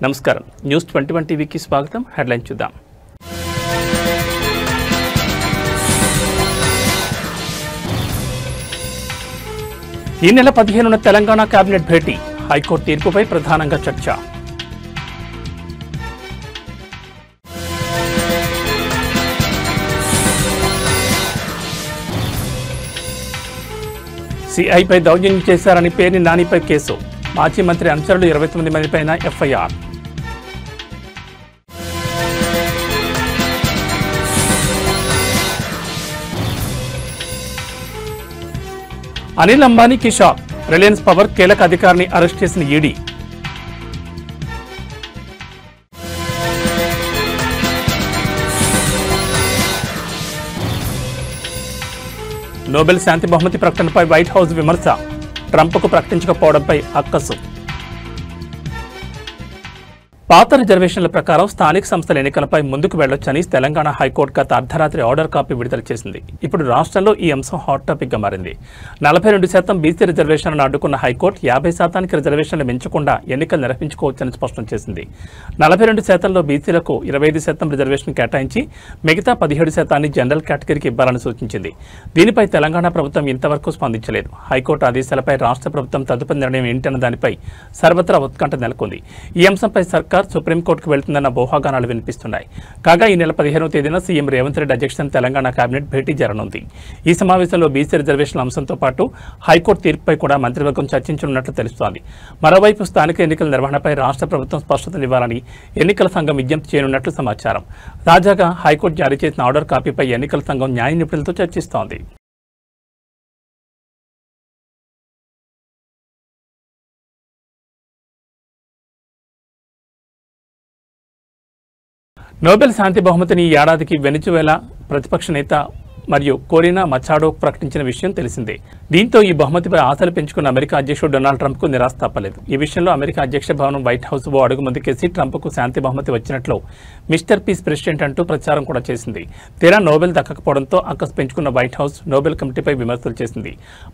నమస్కారం న్యూస్ 21 టీవీకి స్వాగతం. హెడ్లైన్ చూద్దాం. ఈ నెల 15న తెలంగాణ కేబినెట్ భేటీ, హైకోర్టు తీర్పుపై ప్రధానంగా చర్చ. సిఐపై దౌర్జన్యం చేశారని పేర్ని నానిపై కేసు, మాజీ మంత్రి అనుచరులు 29 మందిపైన ఎఫ్ఐఆర్. అనిల్ అంబానీకి షాక్, రిలయన్స్ పవర్ కీలక అధికారిని అరెస్ట్ చేసిన ఈడీ. నోబెల్ శాంతి బహుమతి ప్రకటనపై వైట్ హౌస్ విమర్శ, ట్రంప్కు ప్రకటించకపోవడంపై అక్కసు. పాత రిజర్వేషన్ల ప్రకారం స్థానిక సంస్థల ఎన్నికలపై ముందుకు వెళ్లొచ్చని తెలంగాణ హైకోర్టు గత అర్ధరాత్రి ఆర్డర్ కాపీ విడుదల చేసింది. ఇప్పుడు రాష్ట్రంలో ఈ అంశం హాట్ టాపిక్ గా మారింది. 42% బీసీ రిజర్వేషన్లను అడ్డుకున్న హైకోర్టు 50% రిజర్వేషన్లు మించకుండా ఎన్నికలు నిర్వహించుకోవచ్చని స్పష్టం చేసింది. 42%లో బీసీలకు 25% రిజర్వేషన్ కేటాయించి మిగతా 17% జనరల్ కేటగిరీకి ఇవ్వాలని సూచించింది. దీనిపై తెలంగాణ ప్రభుత్వం ఇంతవరకు స్పందించలేదు. హైకోర్టు ఆదేశాలపై రాష్ట్ర ప్రభుత్వం తదుపరి నిర్ణయం ఏంటన్న దానిపై సర్వత్రా ఉత్కంఠ నెలకొంది. ఈ అంశంపై సర్కార్ సుప్రీంకోర్టుకు వెళ్తుందన్న ఊహాగానాలు వినిపిస్తున్నాయి. కాగా ఈ నెల 15వ తేదీన సీఎం రేవంత్ రెడ్డి అధ్యక్షతన తెలంగాణ కేబినెట్ భేటీ జరగనుంది. ఈ సమావేశంలో బీసీ రిజర్వేషన్ల అంశంతో పాటు హైకోర్టు తీర్పుపై కూడా మంత్రివర్గం చర్చించనున్నట్లు తెలుస్తోంది. మరోవైపు స్థానిక ఎన్నికల నిర్వహణపై రాష్ట్ర ప్రభుత్వం స్పష్టతనివ్వాలని ఎన్నికల సంఘం విజ్ఞప్తి చేయనున్నట్లు సమాచారం. తాజాగా హైకోర్టు జారీ చేసిన ఆర్డర్ కాపీపై ఎన్నికల సంఘం న్యాయ నిపుణులతో చర్చిస్తోంది. నోబెల్ శాంతి బహుమతిని ఈ ఏడాదికి వెనిజువేలా ప్రతిపక్ష నేత మరియు కోరినా మచాడో ప్రకటించిన విషయం తెలిసిందే. దీంతో ఈ బహుమతిపై ఆశలు పెంచుకున్న అమెరికా అధ్యక్షుడు డొనాల్డ్ ట్రంప్కు నిరాశ తప్పలేదు. ఈ విషయంలో అమెరికా అధ్యక్ష భవనం వైట్ హౌస్ ఓ అడుగు ముందుకేసి ట్రంప్కు శాంతి బహుమతి వచ్చినట్లు మిస్టర్ పీస్ ప్రెసిడెంట్ అంటూ ప్రచారం కూడా చేసింది. తీరా నోబెల్ దక్కకపోవడంతో అక్కసు పెంచుకున్న వైట్ హౌస్ నోబెల్ కమిటీపై విమర్శలు చేసింది.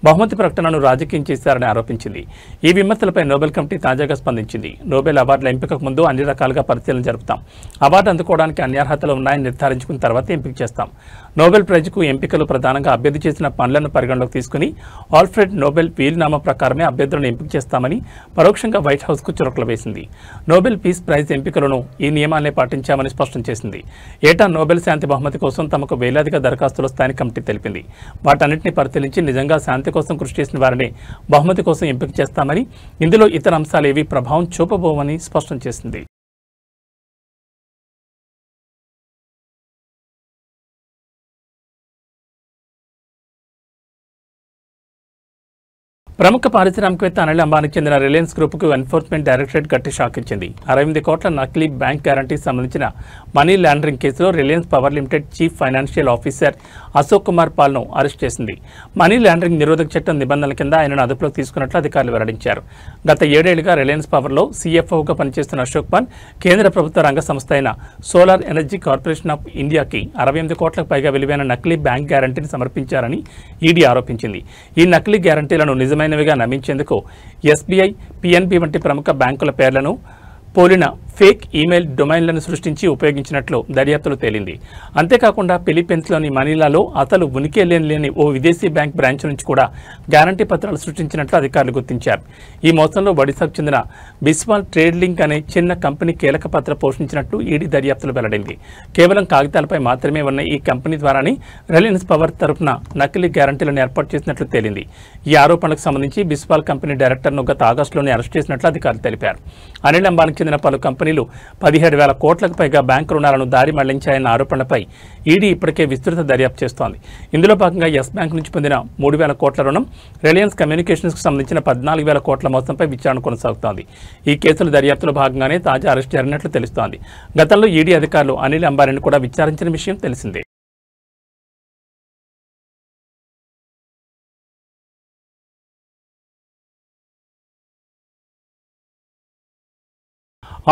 బహుమతి ప్రకటనను రాజకీయం చేశారని ఆరోపించింది. ఈ విమర్శలపై నోబెల్ కమిటీ తాజాగా స్పందించింది. నోబెల్ అవార్డుల ఎంపికకు ముందు అన్ని రకాలుగా పరిశీలన జరుపుతాం. అవార్డు అందుకోవడానికి అన్ని అర్హతలు ఉన్నాయని నిర్ధారించుకున్న తర్వాత ఎంపిక చేస్తాం. నోబెల్ ప్రైజ్కు ఎంపికలు ప్రధానంగా అభ్యర్థి చేసిన పనులను పరిగణలోకి తీసుకుని ఆల్ఫ్రెడ్ నోబెల్ వీలునామా ప్రకారమే అభ్యర్థులను ఎంపిక చేస్తామని పరోక్షంగా వైట్ హౌస్కు చురకలు వేసింది. నోబెల్ పీస్ ప్రైజ్ ఎంపికలను ఈ నియమాలనే పాటించామని స్పష్టం చేసింది. ఏటా నోబెల్ శాంతి బహుమతి కోసం తమకు వేలాదిగా దరఖాస్తులు వస్తాయని కమిటీ తెలిపింది. వాటన్నింటినీ పరిశీలించి నిజంగా శాంతి కోసం కృషి చేసిన వారిని బహుమతి కోసం ఎంపిక చేస్తామని, ఇందులో ఇతర అంశాలు ఏవీ ప్రభావం చూపబోవని స్పష్టం చేసింది. ప్రముఖ పారిశ్రామికవేత్త అనిల్ అంబానీకి చెందిన రిలయన్స్ గ్రూప్కు ఎన్ఫోర్స్మెంట్ డైరెక్టరేట్ గట్టి షాక్ ఇచ్చింది. 68 కోట్ల నకిలీ బ్యాంక్ గ్యారంటీ సంబంధించిన మనీ లాండరింగ్ కేసులో Reliance Power Limited chief financial officer Ashok Kumar పాల్ను అరెస్ట్ చేసింది. మనీ లాండరింగ్ నిరోధక చట్టం నిబంధనల కింద ఆయనను అదుపులోకి తీసుకున్నట్లు అధికారులు వెల్లడించారు. గత 7 ఏళ్లుగా రిలయన్స్ పవర్లో సీఎఫ్ఓగా పనిచేస్తున్న అశోక్ పాల్ కేంద్ర ప్రభుత్వ రంగ సంస్థ అయిన సోలార్ ఎనర్జీ కార్పొరేషన్ ఆఫ్ ఇండియాకి 68 కోట్లకు పైగా విలువైన నకిలీ బ్యాంక్ గ్యారంటీని సమర్పించారని ఈడీ ఆరోపించింది. ఈ నకిలీ గ్యారంటీలను నిజమైనవిగా నమ్మించేందుకు ఎస్బీఐ, పిఎన్బి వంటి ప్రముఖ బ్యాంకుల పేర్లను పోలిన ఫేక్ ఈమెయిల్ డొమైన్లను సృష్టించి ఉపయోగించినట్లు దర్యాప్తులో తేలింది. అంతేకాకుండా ఫిలిప్పీన్స్లోని మనీలాలో అసలు ఉనికి లేని ఓ విదేశీ బ్యాంక్ బ్రాంచ్ నుంచి కూడా గ్యారంటీ పత్రాలు సృష్టించినట్లు అధికారులు గుర్తించారు. ఈ మోసంలో ఒడిశాకు చెందిన బిస్వాల్ ట్రేడ్ లింక్ అనే చిన్న కంపెనీ కీలక పాత్ర పోషించినట్లు ఈడీ దర్యాప్తులో వెల్లడింది. కేవలం కాగితాలపై మాత్రమే ఉన్న ఈ కంపెనీ ద్వారానే రిలయన్స్ పవర్ తరఫున నకిలీ గ్యారంటీలను ఏర్పాటు చేసినట్లు తేలింది. ఈ ఆరోపణలకు సంబంధించి బిస్వాల్ కంపెనీ డైరెక్టర్ను గత ఆగస్టులోనే అరెస్ట్ చేసినట్లు అధికారులు తెలిపారు. అనిల్ అంబానీకి చెందిన పలు కంపెనీలు 17,000 కోట్లకు పైగా బ్యాంకు రుణాలను దారి మళ్లించాయన్న ఆరోపణలపై ఈడీ ఇప్పటికే విస్తృత దర్యాప్తు చేస్తోంది. ఇందులో భాగంగా యెస్ బ్యాంక్ నుంచి పొందిన 3,000 కోట్ల రుణం, రిలయన్స్ కమ్యూనికేషన్స్కు సంబంధించిన 14,000 కోట్ల మోసంపై విచారణ కొనసాగుతోంది. ఈ కేసుల దర్యాప్తులో భాగంగానే తాజా అరెస్ట్ జరిగినట్లు తెలుస్తోంది. గతంలో ఈడీ అధికారులు అనిల్ అంబానీని కూడా విచారించిన విషయం తెలిసిందే.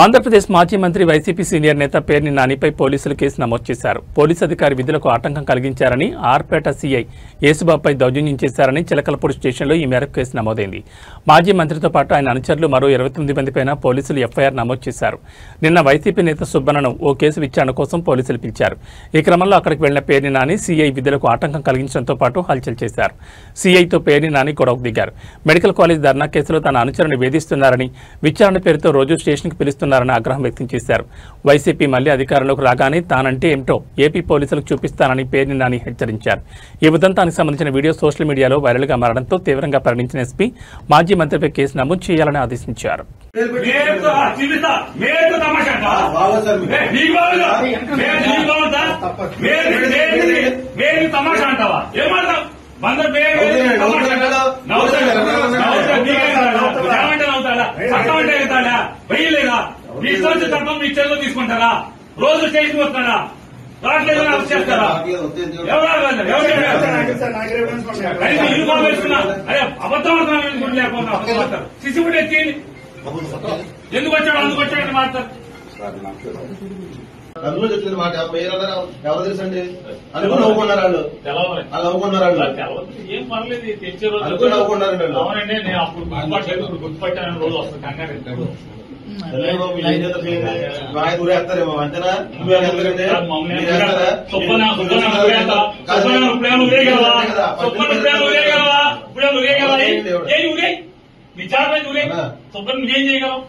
ఆంధ్రప్రదేశ్ మాజీ మంత్రి వైసీపీ సీనియర్ నేత పేర్ని నానిపై పోలీసులు కేసు నమోదు చేశారు. పోలీసు అధికారి విధులకు ఆటంకం కలిగించారని, ఆర్పేట సీఐ యేసుబాబుపై దౌర్జన్యం చేశారని చిలకలపూడి స్టేషన్లో ఈ మేరకు కేసు నమోదైంది. మాజీ మంత్రితో పాటు ఆయన అనుచరులు మరో 29 మందిపైన పోలీసులు ఎఫ్ఐఆర్ నమోదు చేశారు. నిన్న వైసీపీ నేత సుబ్బన్నను ఓ కేసు విచారణ కోసం పోలీసులు పిలిచారు. ఈ క్రమంలో అక్కడికి వెళ్లిన పేర్ని నాని సీఐ విధులకు ఆటంకం కలిగించడంతో పాటు హల్చల్ చేశారు. సీఐతో పేర్ని నాని గొడవకు దిగారు. మెడికల్ కాలేజ్ ధర్నా కేసులో తన అనుచరుని వేధిస్తున్నారని, విచారణ పేరుతో రోజు స్టేషన్కి పిలుస్తున్నారని ఆగ్రహం వ్యక్తం చేశారు. వైసీపీ మళ్లీ అధికారంలోకి రాగానే తానంటే ఏమిటో ఏపీ పోలీసులకు చూపిస్తానని పేర్ని నాని హెచ్చరించారు. ఈ ఉదంతానికి సంబంధించిన వీడియో సోషల్ మీడియాలో వైరల్గా మారడంతో తీవ్రంగా పరిగణించిన ఎస్పీ మాజీ మంత్రిపై కేసు నమోదు చేయాలని ఆదేశించారు. మీ చేతిలో తీసుకుంటారా? రోజు స్టేషన్ వస్తారా? రావట్లేదని అరెస్ట్ చేస్తారా? యూనిఫామ్ వేసుకున్నా అరే అబద్ధం లేకపోతే సిసిబుడ్ ఎక్కింది. ఎందుకు వచ్చాడు అందుకు వచ్చాడని మాట్లాడతారు. అందులో చెప్తుంది మాట ఎవరు తెలుసండి అనుకుని నవ్వుకున్నారు వాళ్ళు. నవ్వుకున్నారు వాళ్ళు. ఏం పర్లేదు తెచ్చే రోజు అనుకుని నవ్వుకున్నారండి. అవునండి నేను అప్పుడు గుర్తుపట్టాను. రోజు వస్తుంది కంగారు ఊరేస్తారేమో అంతేనా? మీ చాలా ఊరే సుబ్బన్ ఏం చేయగలం?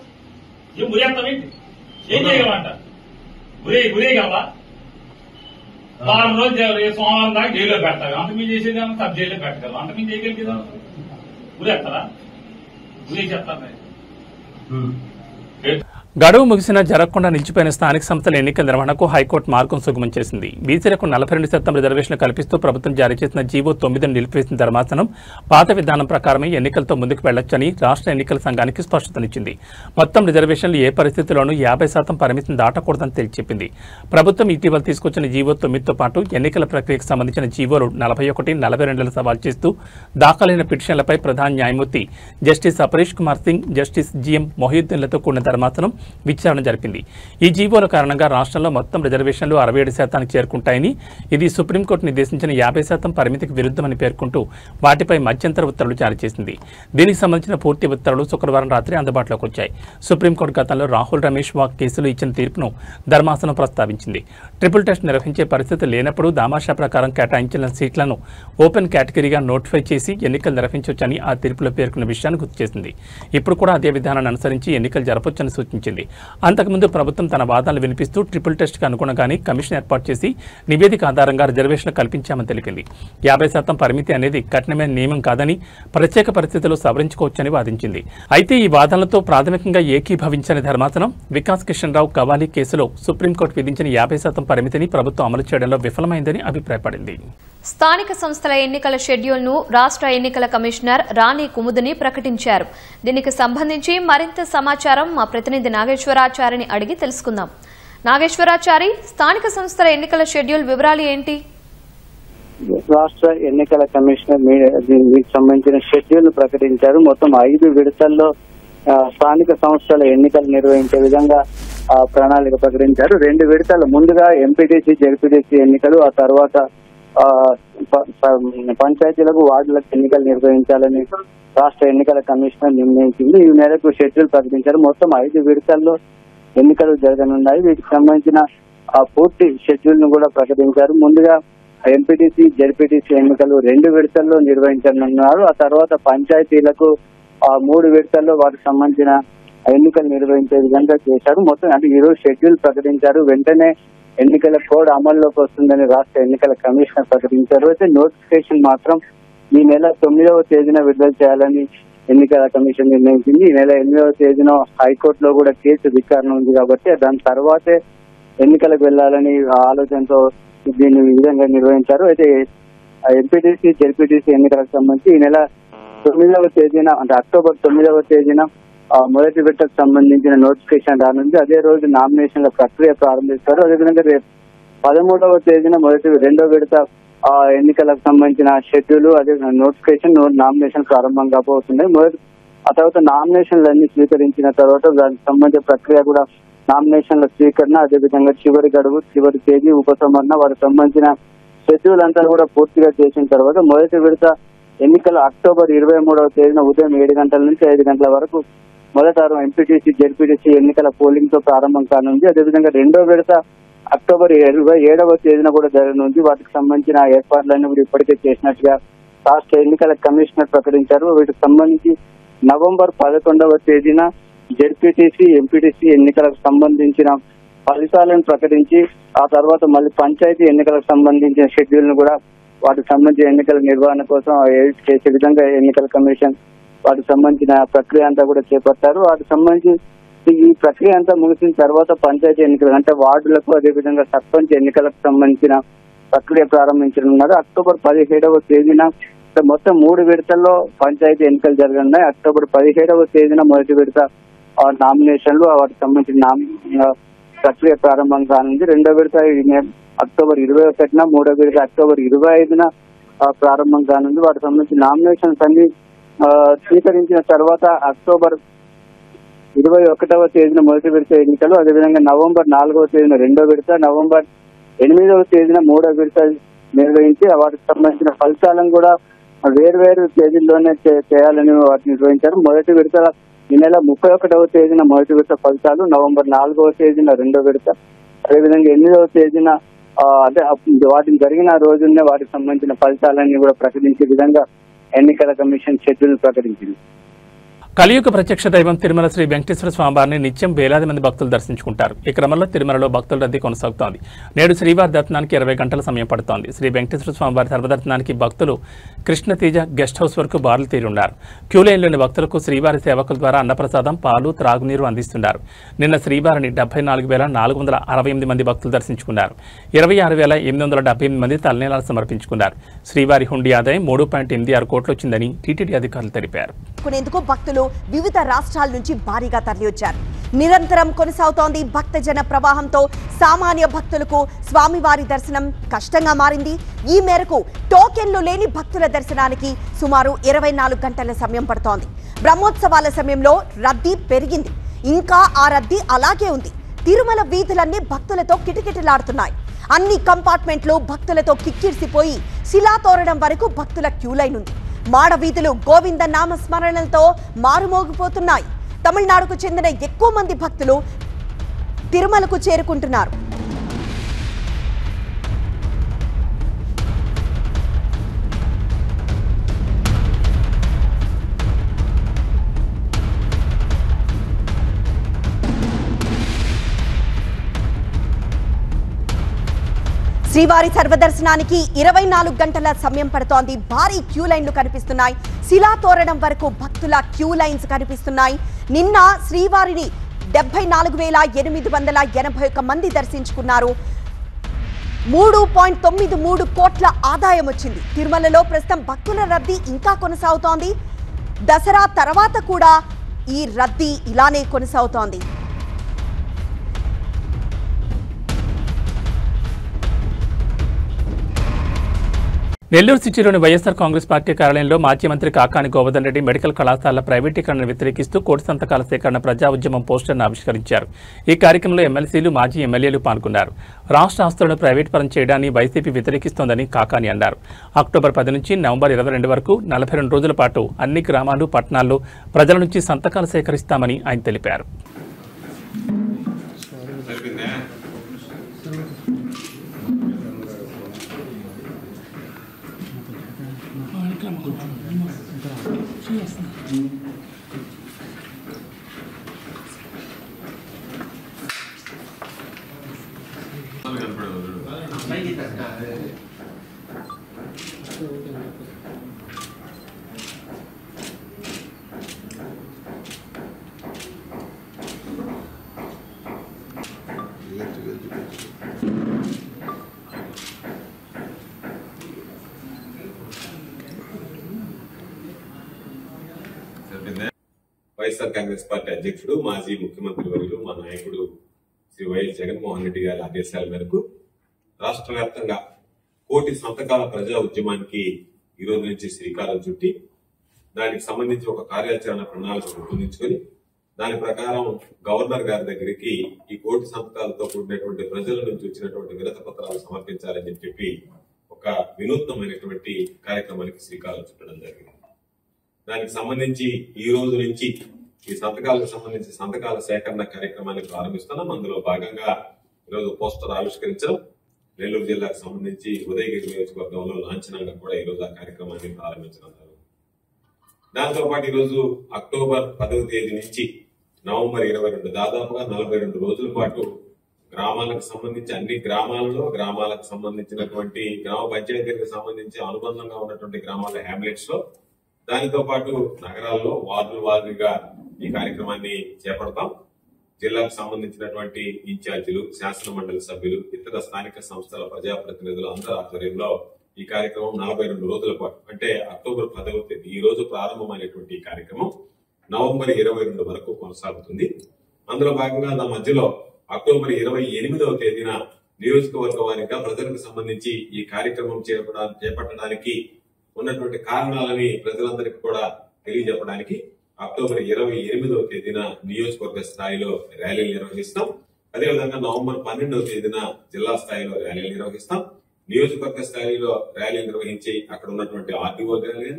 ఏం ఊరేస్తామేంటి? ఏం చేయగలంట? ఉరేయగలవా? వారం రోజు సోమవారం దాకా జైల్లో పెడతారు. అంతకుమించి చేసేది సబ్ జైల్లో పెట్టగలరు. అంతకుమించి చేయగలిగేదా? ఉరేస్తారా? ఉరే చెప్తారు. గడువు ముగిసినా జరగకుండా నిలిచిపోయిన స్థానిక సంస్థల ఎన్నికల నిర్వహణకు హైకోర్టు మార్గం సుగమం చేసింది. బీసీలకు 42% రిజర్వేషన్లు కల్పిస్తూ ప్రభుత్వం జారీ చేసిన జీవో 9ను నిలిపివేసిన ధర్మాసనం పాత విధానం ప్రకారమే ఎన్నికలతో ముందుకు వెళ్లొచ్చని రాష్ట్ర ఎన్నికల సంఘానికి స్పష్టతనిచ్చింది. మొత్తం రిజర్వేషన్లు ఏ పరిస్థితుల్లోనూ 50% పరిమితిని దాటకూడదని తేల్చెప్పింది. ప్రభుత్వం ఇటీవల తీసుకొచ్చిన జీవో 9తో పాటు ఎన్నికల ప్రక్రియకు సంబంధించిన జీవోలు 41, 42లను సవాల్ చేస్తూ దాఖలైన పిటిషన్లపై ప్రధాన న్యాయమూర్తి justice Aparesh Kumar Singh, justice GM మొహియుద్దీన్లతో కూడిన ధర్మాసనం విచారణ జరిపింది. ఈ జీవోల కారణంగా రాష్ట్రంలో మొత్తం రిజర్వేషన్లు 67% చేరుకుంటాయని, ఇది సుప్రీంకోర్టు నిర్దేశించిన 50% పరిమితికి విరుద్ధమని పేర్కొంటూ వాటిపై మధ్యంతర ఉత్తర్వులు జారీ చేసింది. దీనికి సంబంధించిన పూర్తి ఉత్తర్వులు శుక్రవారం రాత్రి అందుబాటులోకి వచ్చాయి. సుప్రీంకోర్టు గతంలో రాహుల్ రమేష్ వాక్ కేసులో ఇచ్చిన తీర్పును ధర్మాసనం ప్రస్తావించింది. ట్రిపుల్ టెస్ట్ నిర్వహించే పరిస్థితి లేనప్పుడు దామాషా ప్రకారం కేటాయించిన సీట్లను ఓపెన్ కేటగిరీగా నోటిఫై చేసి ఎన్నికలు నిర్వహించవచ్చని ఆ తీర్పులో పేర్కొన్న విషయాన్ని గుర్తు చేసింది. ఇప్పుడు కూడా అదే విధానాన్ని అనుసరించి ఎన్నికలు జరపొచ్చని సూచించింది. అంతకుముందు ప్రభుత్వం తన వాదనలు వినిపిస్తూ ట్రిపుల్ టెస్ట్ కు అనుగుణంగానే కమిషన్ ఏర్పాటు చేసి నివేదిక ఆధారంగా రిజర్వేషన్లు కల్పించామని తెలిపింది. 50% పరిమితి అనేది కఠినమైన నియమం కాదని, ప్రత్యేక పరిస్థితుల్లో సవరించుకోవచ్చని వాదించింది. అయితే ఈ వాదనలతో ప్రాథమికంగా ఏకీభవించని ధర్మాసనం వికాస్ కిషన్ రావు కవాలి కేసులో సుప్రీంకోర్టు విధించిన 50% పరిమితిని ప్రభుత్వం అమలు చేయడంలో విఫలమైందని అభిప్రాయపడింది. స్థానిక సంస్థల ఎన్నికల షెడ్యూల్ను రాష్ట్ర ఎన్నికల కమిషనర్ రాణి కుముదిని ప్రకటించారు. దీనికి సంబంధించి మరింత సమాచారం మా ప్రతినిధి నాగేశ్వరాచారిని అడిగి తెలుసుకుందాం. నాగేశ్వరాచారి, స్థానిక సంస్థల ఎన్నికల షెడ్యూల్ వివరాలు ఏంటి? రాష్ట్ర ఎన్నికల కమిషనర్ దీనికి సంబంధించిన షెడ్యూల్ ప్రకటించారు. మొత్తం 5 విడతల్లో స్థానిక సంస్థల ఎన్నికలు నిర్వహించే విధంగా ప్రణాళిక ప్రకటించారు. 2 విడతలు ముందుగా ఎంపీటీసీ, జెడ్పీటీసీ ఎన్నికలు, ఆ తర్వాత పంచాయతీలకు, వార్డులకు ఎన్నికలు నిర్వహించాలని రాష్ట్ర ఎన్నికల కమిషనర్ నిర్ణయించింది. ఈ మేరకు షెడ్యూల్ ప్రకటించారు. మొత్తం 5 విడతల్లో ఎన్నికలు జరగనున్నాయి. వీటికి సంబంధించిన పూర్తి షెడ్యూల్ ను కూడా ప్రకటించారు. ముందుగా ఎంపీటీసీ, జెడ్పీటీసీ ఎన్నికలు 2 విడతల్లో నిర్వహించనున్నారు. ఆ తర్వాత పంచాయతీలకు 3 విడతల్లో వాటికి సంబంధించిన ఎన్నికలు నిర్వహించే విధంగా చేశారు. మొత్తం అంటే ఈ రోజు షెడ్యూల్ ప్రకటించారు. వెంటనే ఎన్నికల కోడ్ అమల్లోకి వస్తుందని రాష్ట్ర ఎన్నికల కమిషనర్ ప్రకటించారు. అయితే నోటిఫికేషన్ మాత్రం ఈ నెల 9వ తేదీన విడుదల చేయాలని ఎన్నికల కమిషన్ నిర్ణయించింది. ఈ నెల 8వ తేదీన హైకోర్టులో కూడా కేసు విచారణ ఉంది కాబట్టి దాని తర్వాతే ఎన్నికలకు వెళ్లాలని ఆలోచనతో దీన్ని ఈ విధంగా నిర్వహించారు. అయితే ఎంపీటీసీ, జెడ్పీటీసీ ఎన్నికలకు సంబంధించి ఈ నెల 9వ తేదీన అంటే అక్టోబర్ 9వ తేదీన మొదటి విడతకు సంబంధించిన నోటిఫికేషన్ రానుంది. అదే రోజు నామినేషన్ల ప్రక్రియ ప్రారంభిస్తారు. అదేవిధంగా రేపు 13వ తేదీన 2వ విడత ఎన్నికలకు సంబంధించిన షెడ్యూల్, అదే నోటిఫికేషన్, నామినేషన్ ప్రారంభం కాబోతున్నాయి. ఆ తర్వాత నామినేషన్లు అన్ని స్వీకరించిన తర్వాత దానికి సంబంధించిన ప్రక్రియ కూడా నామినేషన్ల స్వీకరణ, అదేవిధంగా చివరి గడువు, చివరి తేదీ, ఉపసంహరణ, వారికి సంబంధించిన షెడ్యూల్ అంతా కూడా పూర్తిగా చేసిన తర్వాత మొదటి విడత ఎన్నికలు అక్టోబర్ 23వ తేదీన ఉదయం 7 గంటల నుంచి 5 గంటల వరకు మొదట ఎంపీటీసీ, జెడ్పీటీసీ ఎన్నికల పోలింగ్ తో ప్రారంభం కానుంది. అదేవిధంగా రెండో విడత అక్టోబర్ 27వ తేదీన కూడా జరగనుంది. వాటికి సంబంధించిన ఏర్పాట్లన్నీ కూడా ఇప్పటికే చేసినట్టుగా రాష్ట్ర ఎన్నికల కమిషనర్ ప్రకటించారు. వీటికి సంబంధించి నవంబర్ 11వ తేదీన జెడ్పీటీసీ, ఎంపీటీసీ ఎన్నికలకు సంబంధించిన ఫలితాలను ప్రకటించి ఆ తర్వాత మళ్ళీ పంచాయతీ ఎన్నికలకు సంబంధించిన షెడ్యూల్ ను కూడా వాటికి సంబంధించిన ఎన్నికల నిర్వహణ కోసం చేసే విధంగా ఎన్నికల కమిషన్ వాటికి సంబంధించిన ప్రక్రియ అంతా కూడా చేపట్టారు. వాటికి సంబంధించి ఈ ప్రక్రియ అంతా ముగిసిన తర్వాత పంచాయతీ ఎన్నికలు అంటే వార్డులకు, అదేవిధంగా సర్పంచ్ ఎన్నికలకు సంబంధించిన ప్రక్రియ ప్రారంభించనున్నారు. అక్టోబర్ 17వ తేదీన మొత్తం 3 విడతల్లో పంచాయతీ ఎన్నికలు జరగనున్నాయి. అక్టోబర్ 17వ తేదీన మొదటి విడత నామినేషన్లు, వాటికి సంబంధించిన ప్రక్రియ ప్రారంభం కానుంది. రెండో విడత అక్టోబర్ 21న, మూడో విడత అక్టోబర్ 25న ప్రారంభం కానుంది. వాటికి సంబంధించిన నామినేషన్స్ అన్ని స్వీకరించిన తర్వాత అక్టోబర్ 21వ తేదీన మొదటి విడత ఎన్నికలు, అదేవిధంగా నవంబర్ 4వ తేదీన రెండో విడత, నవంబర్ 8వ తేదీన మూడో విడత నిర్వహించి వాటికి సంబంధించిన ఫలితాలను కూడా వేర్వేరు తేదీల్లోనే చేయాలని వాటిని నిర్వహించారు. మొదటి విడత ఈ నెల 31వ తేదీన మొదటి విడత ఫలితాలు, నవంబర్ 4వ తేదీన రెండో విడత, అదేవిధంగా 8వ తేదీన అంటే వాటిని జరిగిన రోజునే వాటికి సంబంధించిన ఫలితాలన్నీ కూడా ప్రకటించే విధంగా ఎన్నికల కమిషన్ షెడ్యూల్ ప్రకటించింది. కలియుగ ప్రత్యక్ష దైవం తిరుమల శ్రీ వెంకటేశ్వర స్వామివారిని నిత్యం వేలాది మంది భక్తులు దర్శించుకుంటారు. ఈ క్రమంలో తిరుమలలో భక్తుల రద్దీ కొనసాగుతోంది. నేడు శ్రీవారి దర్శనానికి 20 గంటల సమయం పడుతోంది. శ్రీ వెంకటేశ్వర స్వామివారి సర్వదర్శనానికి భక్తులు కృష్ణతీజ గెస్ట్ హౌస్ వరకు బారులు తీరున్నారు. క్యూ లైన్లోని భక్తులకు శ్రీవారి సేవకుల ద్వారా అన్నప్రసాదం, పాలు, త్రాగునీరు అందిస్తున్నారు. నిన్న శ్రీవారిని 74,468 మంది భక్తులు దర్శించుకున్నారు. 26,878 మంది తలనీలాలు సమర్పించుకున్నారు. శ్రీవారి హుండీ ఆదాయం 3.86 కోట్లు వచ్చిందని టీటీడీ అధికారులు తెలిపారు. భక్తులు వివిధ రాష్ట్రాల నుంచి భారీగా తరలివచ్చారు. నిరంతరం కొనసాగుతోంది భక్తజన ప్రవాహంతో సామాన్య భక్తులకు స్వామివారి దర్శనం కష్టంగా మారింది. ఈ మేరకు టోకెన్లు లేని భక్తుల దర్శనానికి సుమారు 24 గంటల సమయం పడుతోంది. బ్రహ్మోత్సవాల సమయంలో రద్దీ పెరిగింది. ఇంకా ఆ రద్దీ అలాగే ఉంది. తిరుమల వీధులన్నీ భక్తులతో కిటకిటలాడుతున్నాయి. అన్ని కంపార్ట్మెంట్లు భక్తులతో కిక్కిరిసిపోయి శిలాతోరణం వరకు భక్తుల క్యూలైన్ ఉంది. మాడ వీధులు గోవింద నామ స్మరణలతో మారుమోగిపోతున్నాయి. తమిళనాడుకు చెందిన ఎక్కువ మంది భక్తులు తిరుమలకు చేరుకుంటున్నారు. శ్రీవారి సర్వదర్శనానికి 24 గంటల సమయం పడుతోంది. భారీ క్యూ లైన్లు కనిపిస్తున్నాయి. శిలాతోరణం వరకు భక్తుల క్యూ లైన్స్ కనిపిస్తున్నాయి. నిన్న శ్రీవారిని 74,881 మంది దర్శించుకున్నారు. 3.93 కోట్ల ఆదాయం వచ్చింది. తిరుమలలో ప్రస్తుతం భక్తుల రద్దీ ఇంకా కొనసాగుతోంది. దసరా తర్వాత కూడా ఈ రద్దీ ఇలానే కొనసాగుతోంది. నెల్లూరు సిటీలోని వైఎస్ఆర్ కాంగ్రెస్ పార్టీ కార్యాలయంలో మాజీ మంత్రి కాకాని గోవర్ధన్ రెడ్డి మెడికల్ కళాశాలల ప్రైవేటీకరణను వ్యతిరేకిస్తూ కోటి సంతకాల సేకరణ ప్రజా ఉద్యమం పోస్టర్ను ఆవిష్కరించారు. ఈ కార్యక్రమంలో ఎమ్మెల్సీలు, మాజీ ఎమ్మెల్యేలు పాల్గొన్నారు. రాష్ట్ర ఆస్తులను ప్రైవేట్ పరం చేయడాన్ని వైసీపీ వ్యతిరేకిస్తోందని కాకాని అన్నారు. అక్టోబర్ 10 నుంచి నవంబర్ 22 వరకు 42 రోజుల పాటు అన్ని గ్రామాలు, పట్టణాల్లో ప్రజల నుంచి సంతకాలు సేకరిస్తామని ఆయన తెలిపారు. వైఎస్ఆర్ కాంగ్రెస్ పార్టీ అధ్యక్షుడు, మాజీ ముఖ్యమంత్రి వర్యులు, మా నాయకుడు శ్రీ వైఎస్ జగన్మోహన్ రెడ్డి గారి ఆదేశాల మేరకు రాష్ట్ర వ్యాప్తంగా కోటి సంతకాల ప్రజా ఉద్యమానికి ఈ రోజు నుంచి శ్రీకారం చుట్టి దానికి సంబంధించి ఒక కార్యాచరణ ప్రణాళిక రూపొందించుకొని దాని ప్రకారం గవర్నర్ గారి దగ్గరికి ఈ కోటి సంతకాలతో కూడినటువంటి ప్రజల నుంచి వచ్చినటువంటి వినతి పత్రాలు సమర్పించాలని చెప్పి ఒక వినూత్నమైనటువంటి కార్యక్రమానికి శ్రీకారం చుట్టడం జరిగింది. దానికి సంబంధించి ఈ రోజు నుంచి ఈ సంతకాలకు సంబంధించి సంతకాల సేకరణ కార్యక్రమాన్ని ప్రారంభిస్తున్నాం. అందులో భాగంగా ఈరోజు పోస్టర్ ఆవిష్కరించడం, నెల్లూరు జిల్లాకు సంబంధించి ఉదయగిరి నియోజకవర్గంలో లాంఛనంగా కూడా ఈరోజు ఆ కార్యక్రమాన్ని ప్రారంభించడం జరుగుతుంది. దాంతో పాటు ఈరోజు అక్టోబర్ 10వ తేదీ నుంచి నవంబర్ 22 దాదాపుగా 42 రోజుల పాటు గ్రామాలకు సంబంధించి అన్ని గ్రామాలకు సంబంధించినటువంటి గ్రామ పంచాయతీలకు సంబంధించి అనుబంధంగా ఉన్నటువంటి గ్రామాల హ్యామ్లెట్స్ లో, దానితో పాటు నగరాల్లో వార్డుల వారీగా ఈ కార్యక్రమాన్ని చేపడతాం. జిల్లాకు సంబంధించినటువంటి ఇన్ఛార్జీలు, శాసన మండలి సభ్యులు, ఇతర స్థానిక సంస్థల ప్రజాప్రతినిధులు అందరి ఆధ్వర్యంలో ఈ కార్యక్రమం 42 రోజుల పాటు అంటే అక్టోబర్ 10వ తేదీ ఈ రోజు ప్రారంభమైనటువంటి ఈ కార్యక్రమం నవంబర్ 22 వరకు కొనసాగుతుంది. అందులో భాగంగా నా మధ్యలో అక్టోబర్ 28వ తేదీన నియోజకవర్గ వారీగా ప్రజలకు సంబంధించి ఈ కార్యక్రమం చేపట్టడానికి ఉన్నటువంటి కారణాలని ప్రజలందరికీ కూడా తెలియజెప్పడానికి అక్టోబర్ 28వ తేదీన నియోజకవర్గ స్థాయిలో ర్యాలీలు నిర్వహిస్తాం. అదేవిధంగా నవంబర్ 12వ తేదీన జిల్లా స్థాయిలో ర్యాలీలు నిర్వహిస్తాం. నియోజకవర్గ స్థాయిలో ర్యాలీలు నిర్వహించి అక్కడ ఉన్నటువంటి ఆర్టీఓ కానీ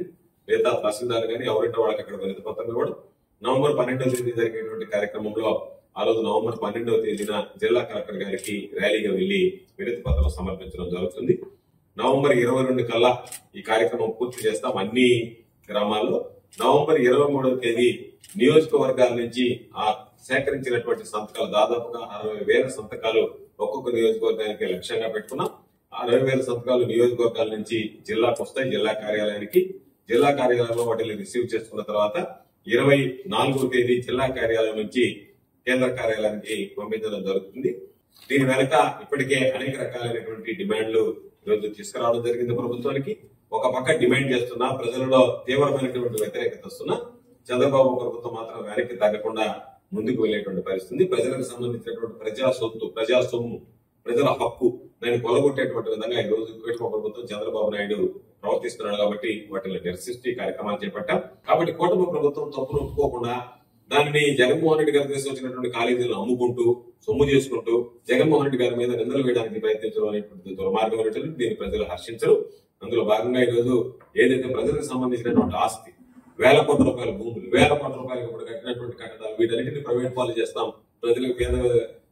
లేదా తహసీల్దార్ గానీ ఎవరింటే వాళ్ళకి అక్కడ వినతి పత్రం ఇవ్వడం. నవంబర్ 12వ తేదీ జరిగేటువంటి కార్యక్రమంలో ఆ రోజు నవంబర్ 12వ తేదీన జిల్లా కలెక్టర్ గారికి ర్యాలీగా వెళ్లి వినతి పత్రం సమర్పించడం జరుగుతుంది. నవంబర్ 22 కల్లా ఈ కార్యక్రమం పూర్తి చేస్తాం అన్ని గ్రామాల్లో. నవంబర్ 23వ తేదీ నియోజకవర్గాల నుంచి ఆ సేకరించినటువంటి సంతకాలు దాదాపుగా 60,000 సంతకాలు ఒక్కొక్క నియోజకవర్గానికి లక్ష్యంగా పెట్టుకున్నాం. 60,000 సంతకాలు నియోజకవర్గాల నుంచి జిల్లాకు వస్తాయి. జిల్లా కార్యాలయంలో వాటిని రిసీవ్ చేసుకున్న తర్వాత 24వ తేదీ జిల్లా కార్యాలయం నుంచి కేంద్ర కార్యాలయానికి పంపించడం జరుగుతుంది. దీని వెనక ఇప్పటికే అనేక రకాలైనటువంటి డిమాండ్లు ఈరోజు తీసుకురావడం జరిగింది ప్రభుత్వానికి. ఒక పక్క డిమాండ్ చేస్తున్నా, ప్రజలలో తీవ్రమైనటువంటి వ్యతిరేకత వస్తున్నా చంద్రబాబు ప్రభుత్వం మాత్రం వెనక్కి తగ్గకుండా ముందుకు వెళ్లేటువంటి పరిస్థితి. ప్రజలకు సంబంధించినటువంటి ప్రజా సొమ్ము, ప్రజల హక్కు దాన్ని కొలగొట్టేటువంటి విధంగా ఈ రోజు కూటమి ప్రభుత్వం చంద్రబాబు నాయుడు ప్రవర్తిస్తున్నాడు. కాబట్టి వాటిని నిరసిస్తూ ఈ కార్యక్రమాలు చేపట్టాం. కాబట్టి కూటమి ప్రభుత్వం తప్పును ఒప్పుకోకుండా దానిని జగన్మోహన్ రెడ్డి గారు తీసుకొచ్చినటువంటి కాలేజీలను అమ్ముకుంటూ సొమ్ము చేసుకుంటూ జగన్మోహన్ రెడ్డి గారి మీద నిందలు వేయడానికి ప్రయత్నించడం అనేటువంటి దుర్మార్గం. దీన్ని ప్రజలు హర్షించరు. అందులో భాగంగా ఈ రోజు ఏదైతే ప్రజలకు సంబంధించినటువంటి ఆస్తి, వేల కోట్ల రూపాయల భూములు, వేల కోట్ల రూపాయలకు ఇప్పుడు కట్టినటువంటి కట్టడాలు, వీటన్నింటినీ ప్రైవేట్ పాలు చేస్తాం, ప్రజలకు పేద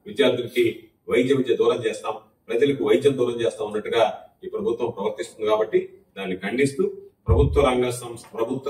విద్యార్థులకి వైద్య విద్య దూరం చేస్తాం, ప్రజలకు వైద్యం దూరం చేస్తాం అన్నట్టుగా ఈ ప్రభుత్వం ప్రవర్తిస్తుంది. కాబట్టి దాన్ని ఖండిస్తూ ప్రభుత్వ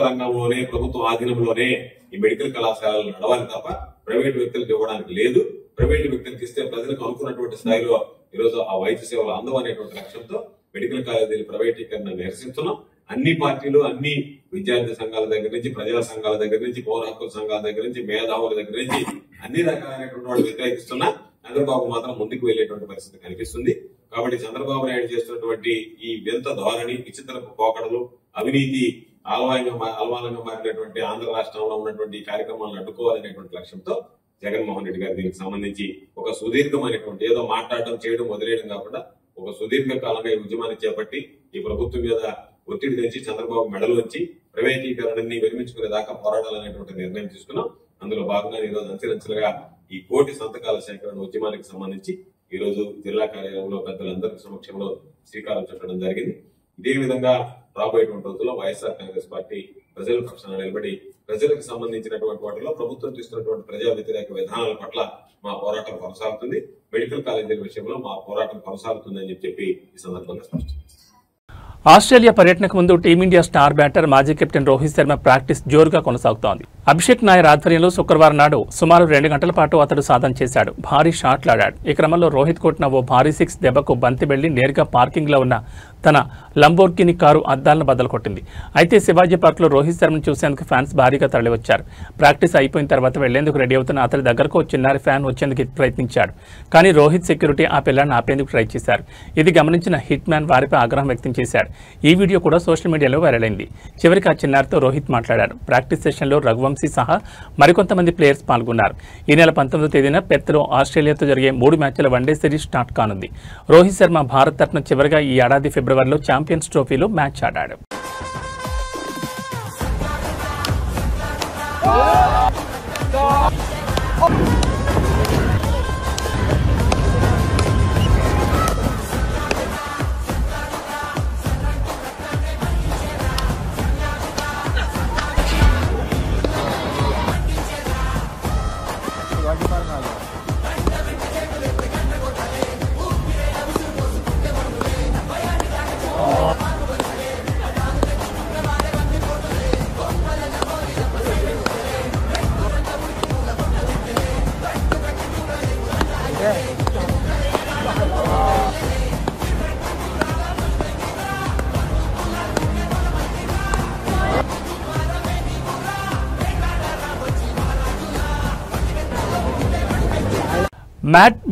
రంగంలోనే ప్రభుత్వ ఆధీనంలోనే ఈ మెడికల్ కళాశాలలు నడవాలి తప్ప ప్రైవేటు వ్యక్తులకు ఇవ్వడానికి లేదు. ప్రైవేటు వ్యక్తులకు ఇస్తే ప్రజలకు అనుకున్నటువంటి స్థాయిలో ఈరోజు ఆ వైద్య సేవలు అందం అనేటువంటి లక్ష్యంతో మెడికల్ కాలేజీలు ప్రైవేటీకరణ నిరసిస్తున్నాం. అన్ని పార్టీలు, అన్ని విద్యార్థి సంఘాల దగ్గర నుంచి, ప్రజా సంఘాల దగ్గర నుంచి, పౌర హక్కుల సంఘాల దగ్గర నుంచి, మేధావుల దగ్గర నుంచి అన్ని రకాలైనటువంటి వాళ్ళు వ్యతిరేకిస్తున్నా చంద్రబాబు మాత్రం ముందుకు వెళ్లేటువంటి పరిస్థితి కనిపిస్తుంది. కాబట్టి చంద్రబాబు నాయుడు చేస్తున్నటువంటి ఈ వింత ధోరణి, విచిత్రపు పోకడలు, అవినీతి అలవాలంగా మారినటువంటి ఆంధ్ర రాష్ట్రంలో ఉన్నటువంటి ఈ కార్యక్రమాలను అడ్డుకోవాలనేటువంటి లక్ష్యంతో జగన్మోహన్ రెడ్డి గారు దీనికి సంబంధించి ఒక సుదీర్ఘమైనటువంటి ఏదో మాట్లాడటం చేయడం వదిలేయడం కాకుండా ఒక సుదీర్ఘ కాలంగా ఈ ఉద్యమాన్ని చేపట్టి ఈ ప్రభుత్వం మీద ఒత్తిడి తెచ్చి చంద్రబాబు మెడలు వచ్చి ప్రైవేటీకరణని విరమించుకునే దాకా పోరాడాలనేటువంటి నిర్ణయం తీసుకున్నాం. అందులో భాగంగా ఈరోజు అంచెలంచెలుగా ఈ కోటి సంతకాల సేకరణ ఉద్యమానికి సంబంధించి ఈ రోజు జిల్లా కార్యాలయంలో పెద్దలందరి సమక్షంలో శ్రీకారం చుట్టడం జరిగింది. ఇదే విధంగా రాబోయేటువంటి రోజుల్లో వైఎస్ఆర్ కాంగ్రెస్ పార్టీ ప్రజల పక్షాన నిలబడి ప్రజలకు సంబంధించినటువంటి వాటిలో ప్రభుత్వం తీసుకున్నటువంటి ప్రజా వ్యతిరేక విధానాల పట్ల మా పోరాటం కొనసాగుతుంది. మెడికల్ కాలేజీల విషయంలో మా పోరాటం కొనసాగుతుందని చెప్పి ఈ సందర్భంగా స్పష్టం. ఆస్ట్రేలియా పర్యటనకు ముందు టీమిండియా స్టార్ బ్యాటర్ మాజీ కెప్టెన్ రోహిత్ శర్మ ప్రాక్టీస్ జోరుగా కొనసాగుతోంది. అభిషేక్ నాయర్ ఆధ్వర్యంలో శుక్రవారం నాడు సుమారు 2 గంటల పాటు అతడు సాధన చేశాడు. భారీ షాట్లాడాడు. ఈ క్రమంలో రోహిత్ కొట్టిన ఓ భారీ 6 దెబ్బకు బంతి వెళ్లి నేరుగా పార్కింగ్లో ఉన్న తన లంబోర్గిని కారు అద్దాలను బద్దలు కొట్టింది. అయితే శివాజీ పార్క్లో రోహిత్ శర్మను చూసేందుకు ఫ్యాన్స్ భారీగా తరలివచ్చారు. ప్రాక్టీస్ అయిపోయిన తర్వాత వెళ్లేందుకు రెడీ అవుతున్న అతడి దగ్గరకు చిన్నారి ఫ్యాన్ వచ్చేందుకు ప్రయత్నించాడు. కానీ రోహిత్ సెక్యూరిటీ ఆ పిల్లాన్ని ఆపేందుకు ట్రై చేశారు. ఇది గమనించిన హిట్ మ్యాన్ వారిపై ఆగ్రహం వ్యక్తం చేశాడు. ఈ వీడియో కూడా సోషల్ మీడియాలో వైరల్ అయింది. చివరికి ఆ చిన్నారితో రోహిత్ మాట్లాడాడు. ప్రాక్టీస్ సెషన్లో రఘువంశీ సహా మరికొంతమంది ప్లేయర్స్ పాల్గొన్నారు. ఈ నెల 19వ తేదీన పెర్త్లో ఆస్ట్రేలియాతో జరిగే 3 మ్యాచ్ల వన్డే సిరీస్ స్టార్ట్ కానుంది. రోహిత్ శర్మ భారత్ తరఫున చివరిగా ఈ ఏడాది ఫిబ్రవరిలో ఛాంపియన్స్ ట్రోఫీలో మ్యాచ్ ఆడాడు.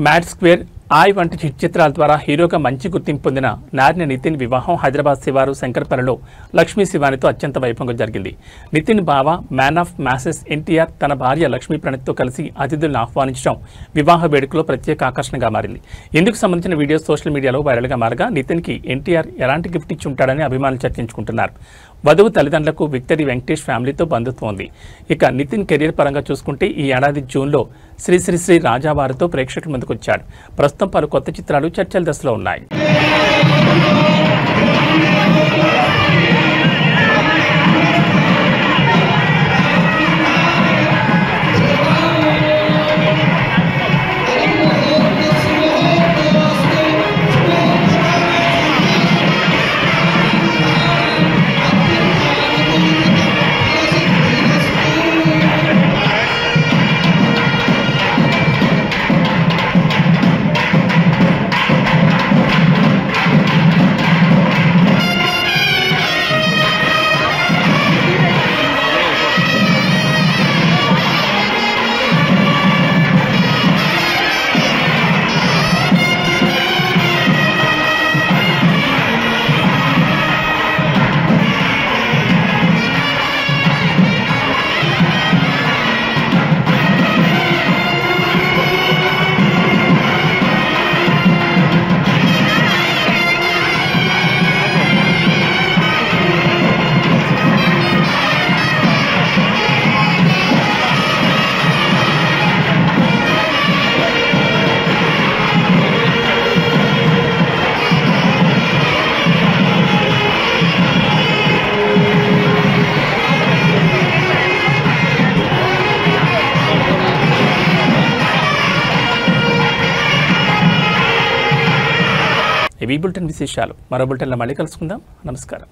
మ్యాడ్ స్క్వేర్ ఆయ్ వంటి హిట్ చిత్రాల ద్వారా హీరోగా మంచి గుర్తింపు పొందిన నారిన నితిన్ వివాహం హైదరాబాద్ శివారు శంకర్పల్లిలో లక్ష్మీ శివానితో అత్యంత వైభవంగా జరిగింది. నితిన్ బావ మ్యాన్ ఆఫ్ మ్యాసెస్ ఎన్టీఆర్ తన భార్య లక్ష్మీ ప్రణీత్తో కలిసి అతిథులను ఆహ్వానించడం వివాహ వేడుకలో ప్రత్యేక ఆకర్షణగా మారింది. ఇందుకు సంబంధించిన వీడియో సోషల్ మీడియాలో వైరల్గా మారగా నితిన్కి ఎన్టీఆర్ ఎలాంటి గిఫ్ట్ ఇచ్చి ఉంటాడని అభిమానులు చర్చించుకుంటున్నారు. వధువు తల్లిదండ్రులకు విక్టరీ వెంకటేష్ ఫ్యామిలీతో బంధుత్వం ఉంది. ఇక నితిన్ కెరీర్ పరంగా చూసుకుంటే ఈ ఏడాది జూన్లో శ్రీ శ్రీ శ్రీ రాజావారితో ప్రేక్షకుల ముందుకు వచ్చాడు. ప్రస్తుతం పలు కొత్త చిత్రాలు చర్చల దశలో ఉన్నాయి. ఇవి బులెటిన్ విశేషాలు. మరో బులెటిన్లో మళ్ళీ కలుసుకుందాం. నమస్కారం.